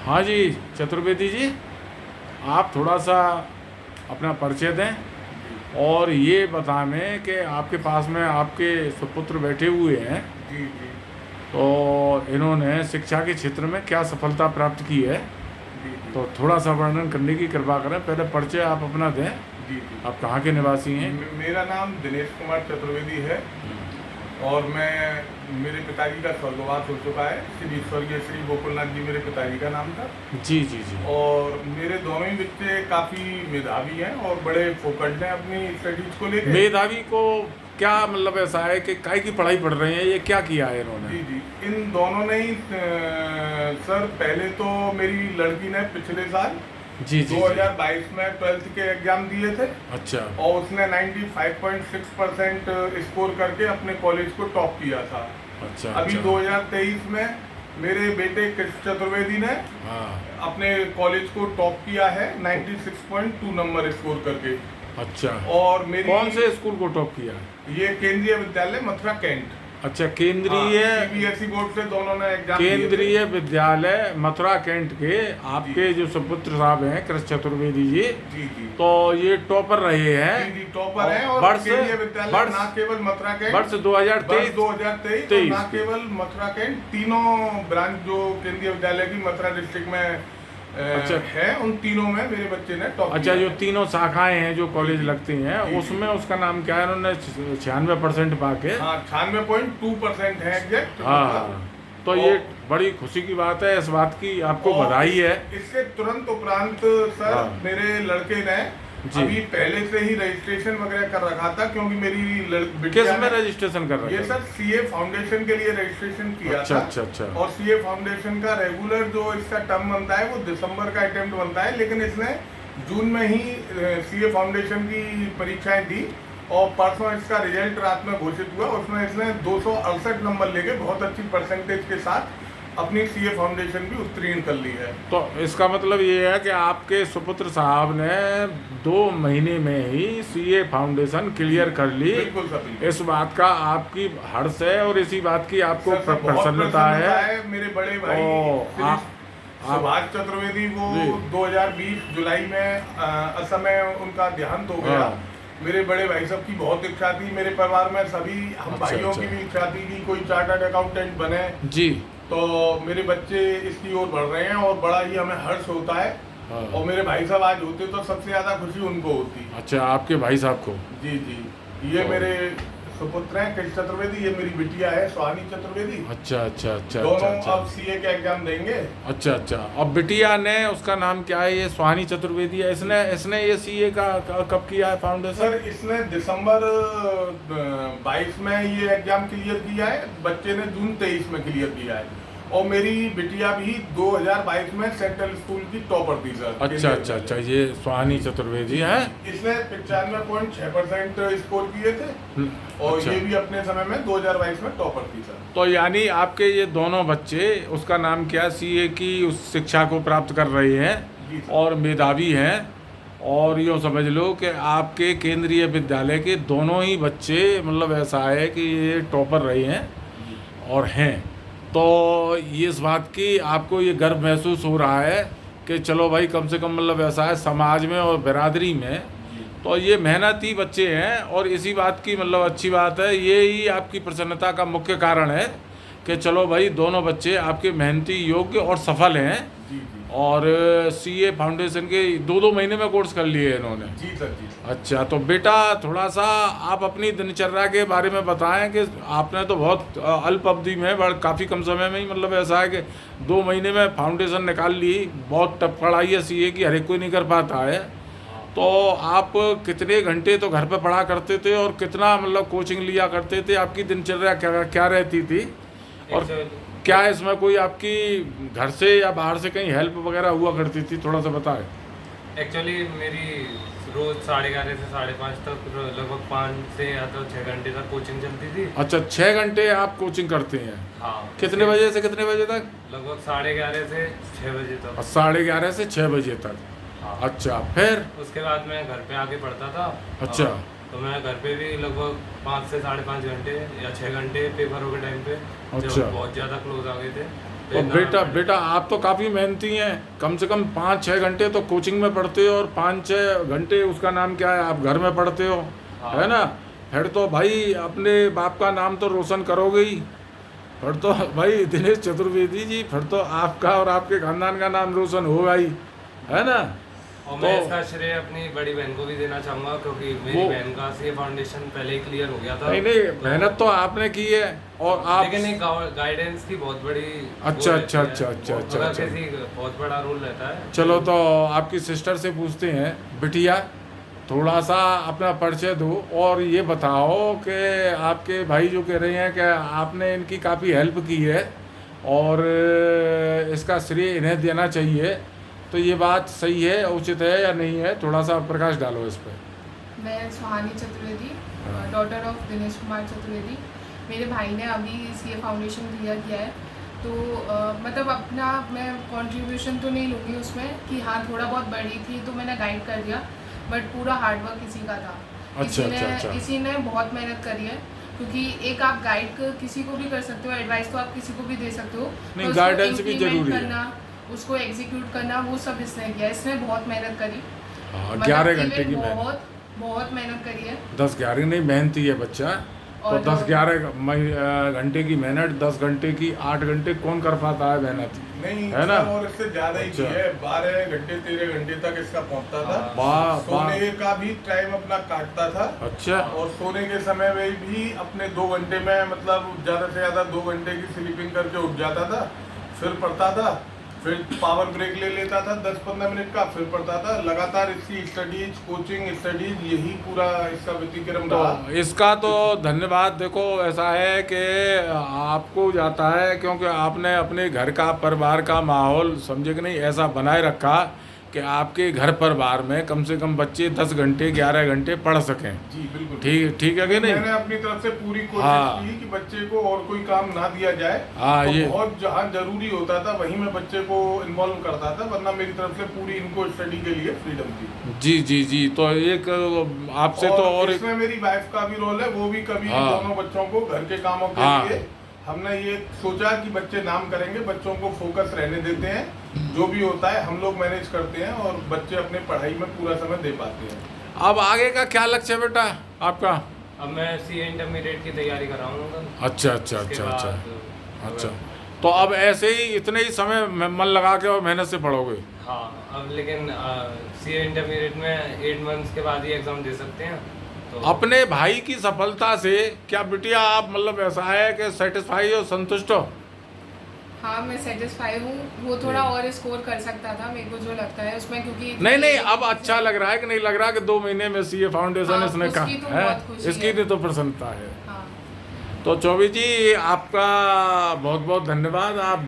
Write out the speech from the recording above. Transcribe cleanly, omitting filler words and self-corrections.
हाँ जी, चतुर्वेदी जी, आप थोड़ा सा अपना परिचय दें और ये बताएं कि आपके पास में आपके सुपुत्र बैठे हुए हैं, जी जी तो इन्होंने शिक्षा के क्षेत्र में क्या सफलता प्राप्त की है, जी जी तो थोड़ा सा वर्णन करने की कृपा करें। पहले परिचय आप अपना दें, जी जी। आप कहाँ के निवासी हैं? मेरा नाम दिनेश कुमार चतुर्वेदी है और मेरे पिताजी का स्वर्गवास हो चुका है। श्री स्वर्गीय श्री गोकुलनाथ जी मेरे पिताजी का नाम था। जी जी जी। और मेरे दोनों ही बच्चे काफ़ी मेधावी हैं और बड़े फोकस्ड हैं अपनी स्टडीज को लेकर। मेधावी को क्या मतलब ऐसा है कि काय की पढ़ाई पढ़ रहे हैं, ये क्या किया है इन्होंने? जी जी, इन दोनों ने ही सर पहले तो मेरी लड़की ने पिछले साल जी जी 2022 में 12th के एग्जाम दिए थे। अच्छा और उसने 95.6% स्कोर करके अपने कॉलेज को टॉप किया था। अच्छा। अभी अच्छा 2023 में मेरे बेटे कृष्ण चतुर्वेदी ने हाँ अपने कॉलेज को टॉप किया है 96.2 नंबर स्कोर करके। अच्छा। और मेरी कौन से स्कूल को टॉप किया है? ये केंद्रीय विद्यालय मथुरा कैंट। अच्छा, केंद्रीय सीबीएसई बोर्ड से दोनों ने एग्जाम केंद्रीय विद्यालय मथुरा कैंट के आपके जो सुपुत्र साहब हैं कृष्ण चतुर्वेदी जी, जी जी, तो ये टॉपर रहे हैं। जी जी, टॉपर हैं। और वर्ष केंद्रीय विद्यालय ना केवल मथुरा कैंट वर्ष 2023 और ना केवल मथुरा कैंट, तीनों ब्रांच जो केंद्रीय विद्यालय की मथुरा डिस्ट्रिक्ट में अच्छा है, उन तीनों में मेरे बच्चे ने टॉप अच्छा, जो तीनों शाखाएं हैं जो कॉलेज लगती हैं जी, उसमें उसका नाम क्या है? उन्होंने 96% पाके। हाँ 96.2% है एग्जैक्ट। हाँ, तो ये बड़ी खुशी की बात है, इस बात की आपको बधाई है। इसके तुरंत उपरांत सर हाँ। मेरे लड़के ने अभी पहले से ही रजिस्ट्रेशन वगैरह कर रखा था, क्योंकि मेरी किस में रजिस्ट्रेशन कर रहे ये हैं? सर सीए फाउंडेशन के लिए रजिस्ट्रेशन किया अच्छा था। अच्छा अच्छा। और सीए फाउंडेशन का रेगुलर जो इसका टर्म बनता है वो दिसंबर का अटेम्प्ट बनता है, लेकिन इसने जून में ही सीए फाउंडेशन की परीक्षाएं दी और परसों इसका रिजल्ट रात में घोषित हुआ। उसमें इसने 268 नंबर लेके बहुत अच्छी परसेंटेज के साथ अपनी सीए फाउंडेशन भी उत्तीर्ण कर ली है। तो इसका मतलब ये है कि आपके सुपुत्र साहब ने 2 महीने में ही सीए फाउंडेशन क्लियर कर ली। बिल्कुल सर। इस बात का आपकी हर्ष है और इसी बात की आपको सर, बहुत प्रसन्नता है। मेरे बड़े भाई सुभाष चतुर्वेदी वो 2020 जुलाई में असमय उनका देहांत हो गया। मेरे बड़े भाई साहब की बहुत इच्छा थी, मेरे परिवार में सभी हम भाइयों की भी इच्छा थी कि कोई चार्टर्ड अकाउंटेंट बने जी। तो मेरे बच्चे इसकी ओर बढ़ रहे हैं और बड़ा ही हमें हर्ष होता है। और मेरे भाई साहब आज होते तो सबसे ज्यादा खुशी उनको होती। अच्छा, आपके भाई साहब को? जी जी, ये मेरे सुपुत्र हैं कृष्ण चतुर्वेदी, ये मेरी बिटिया है सुहानी चतुर्वेदी। अच्छा अच्छा अच्छा। दोनों अच्छा, अब सीए के एग्जाम देंगे। अच्छा अच्छा। अब बिटिया ने, उसका नाम क्या है? ये सुहानी चतुर्वेदी है। इसने ये सीए का कब किया है फाउंडेशन? सर इसने दिसंबर 22 में ये एग्जाम क्लियर किया है, बच्चे ने जून 23 में क्लियर किया है। और मेरी बिटिया भी 2022 में सेंट्रल स्कूल की टॉपर थी सर। अच्छा अच्छा अच्छा, ये सुहानी चतुर्वेदी है। इसने 95.6% स्कोर किए थे और अच्छा। ये भी अपने समय में 2022 में टॉपर थी सर। तो यानी आपके ये दोनों बच्चे, उसका नाम क्या, सीए की उस शिक्षा को प्राप्त कर रहे हैं और मेधावी हैं, और यूँ समझ लो कि आपके केंद्रीय विद्यालय के दोनों ही बच्चे मतलब ऐसा है कि ये टॉपर रहे हैं और हैं। तो ये इस बात की आपको ये गर्व महसूस हो रहा है कि चलो भाई, कम से कम मतलब ऐसा है समाज में और बिरादरी में तो ये मेहनती बच्चे हैं, और इसी बात की मतलब अच्छी बात है, ये ही आपकी प्रसन्नता का मुख्य कारण है कि चलो भाई दोनों बच्चे आपके मेहनती, योग्य और सफल हैं। जी जी। और सीए फाउंडेशन के 2 महीने में कोर्स कर लिए इन्होंने। जी सर जी। अच्छा, तो बेटा थोड़ा सा आप अपनी दिनचर्या के बारे में बताएं कि आपने तो बहुत अल्प अवधि में, काफ़ी कम समय में ही मतलब ऐसा है कि 2 महीने में फाउंडेशन निकाल ली। बहुत टफ पढ़ाई है सीए की, हर एक कोई नहीं कर पाता है। तो आप कितने घंटे तो घर पे पढ़ा करते थे और कितना मतलब कोचिंग लिया करते थे? आपकी दिनचर्या क्या क्या रहती थी? और क्या इसमें कोई आपकी घर से या बाहर से कहीं हेल्प वगैरह हुआ करती थी? थोड़ा सा बताएं। एक्चुअली मेरी रोज 11:30 से 5:30 तक लगभग 5 से या तो 6 घंटे तक कोचिंग चलती थी। अच्छा, 6 घंटे आप कोचिंग करते हैं? हाँ। कितने बजे से कितने बजे तक? लगभग 11:30 से 6 बजे तक। 11:30 से 6 बजे तक। हाँ। अच्छा, फिर उसके बाद मैं घर पे आके पढ़ता था। अच्छा। तो मैं घर पे भी लगभग 5 से 5.5 घंटे या 6 घंटे पेपरों के टाइम पे, अच्छा। जब बहुत ज़्यादा क्लोज आ गए थे तो बेटा आप तो काफ़ी मेहनती हैं, कम से कम 5-6 घंटे तो कोचिंग में पढ़ते हो और 5-6 घंटे उसका नाम क्या है आप घर में पढ़ते हो, है ना। फिर तो भाई अपने बाप का नाम तो रोशन करोगे ही। फिर तो भाई दिनेश चतुर्वेदी जी, फिर तो आपका और आपके खानदान का नाम रोशन होगा ही, है ना। और मैं इसका श्रेय अपनी बड़ी बहन को भी देना चाहूँगा, क्योंकि मेरी बहन का सीए फाउंडेशन पहले ही क्लियर हो गया था। नहीं मेहनत तो आपने की है और आप, लेकिन एक गाइडेंस की बहुत बड़ी अच्छा किसी बहुत बड़ा रोल रहता है। चलो तो आपकी सिस्टर से पूछते हैं, बिटिया थोड़ा सा अपना परिचय दो और ये बताओ कि आपके भाई जो कह रहे हैं कि आपने इनकी काफ़ी हेल्प की है और इसका श्रेय इन्हें देना चाहिए, तो ये बात सही है, उचित है या नहीं है, थोड़ा सा प्रकाश डालो इस पर। मैं सुहानी चतुर्वेदी, डॉटर ऑफ दिनेश कुमार चतुर्वेदी। मेरे भाई ने अभी सीए फाउंडेशन क्लियर किया है, तो मतलब अपना मैं कंट्रीब्यूशन तो नहीं लूँगी उसमें कि हाँ थोड़ा बहुत बड़ी थी तो मैंने गाइड कर दिया, बट पूरा हार्डवर्क इसी का था। इसी ने बहुत मेहनत करी है, क्योंकि एक आप गाइड किसी को भी कर सकते हो, एडवाइस तो आप किसी को भी दे सकते हो, नहीं गाइडेंस भी जरूरी है, उसको एग्जीक्यूट करना वो सब इसने किया। इसने बहुत मेहनत करी, 11 घंटे की मेहनत, बहुत मेहनत करी है। 10-11 नहीं मेहनती है बच्चा, तो 10-11 घंटे की मेहनत, 10 घंटे की 8 घंटे कौन कर पाता है मेहनत, नहीं है ना। और इससे ज्यादा ही है, 12 घंटे 13 घंटे तक इसका पहुंचता था। वाह सोने का भी टाइम अपना काटता था। अच्छा। और सोने के समय में भी अपने 2 घंटे में मतलब ज्यादा से ज्यादा 2 घंटे की स्लीपिंग करके उठ जाता था, फिर पढ़ता था, फिर पावर ब्रेक ले लेता था 10-15 मिनट का, फिर पढ़ता था। लगातार इसकी स्टडीज, कोचिंग स्टडीज, यही पूरा इसका व्यतिक्रम रहा। तो इसका तो धन्यवाद। देखो ऐसा है कि आपको जाता है क्योंकि आपने अपने घर का, परिवार का माहौल समझे कि नहीं ऐसा बनाए रखा कि आपके घर परिवार में कम से कम बच्चे 10 घंटे 11 घंटे पढ़ सकें। जी बिल्कुल ठीक है कि नहीं। मैंने अपनी तरफ से पूरी कोशिश की कि बच्चे को और कोई काम ना दिया जाए। तो ये बहुत जहाँ जरूरी होता था वहीं मैं बच्चे को इन्वॉल्व करता था, वरना मेरी तरफ से पूरी इनको स्टडी के लिए फ्रीडम थी। जी। तो एक आपसे तो और इसमें मेरी वाइफ का भी रोल है, वो भी कभी दोनों बच्चों को घर के कामों के लिए हमने ये सोचा कि बच्चे नाम करेंगे, बच्चों को फोकस रहने देते हैं, जो भी होता है हम लोग मैनेज करते हैं और बच्चे अपने पढ़ाई में पूरा समय दे पाते हैं। अब आगे का क्या लक्ष्य है बेटा आपका? अब मैं सीए इंटरमीडिएट की तैयारी कर रहा हूँ। अच्छा। तो अब ऐसे ही इतने ही समय मन लगा के और मेहनत से पढ़ोगे? हाँ, अब लेकिन सीए इंटरमीडिएट में 8 मंथ्स के बाद ही एग्जाम दे सकते हैं। तो अपने भाई की सफलता से क्या बिटिया आप मतलब ऐसा है कि सेटिस्फाई हो, संतुष्ट हो? हाँ मैं सेटिस्फाई हूँ। वो थोड़ा और स्कोर कर सकता था, मेरे को जो लगता है उसमें, क्योंकि नहीं अब अच्छा लग रहा है कि नहीं लग रहा कि 2 महीने में सीए फाउंडेशन इसने कहा है, इसकी तो प्रसन्नता है। हाँ। तो चौबे जी आपका बहुत बहुत धन्यवाद। आप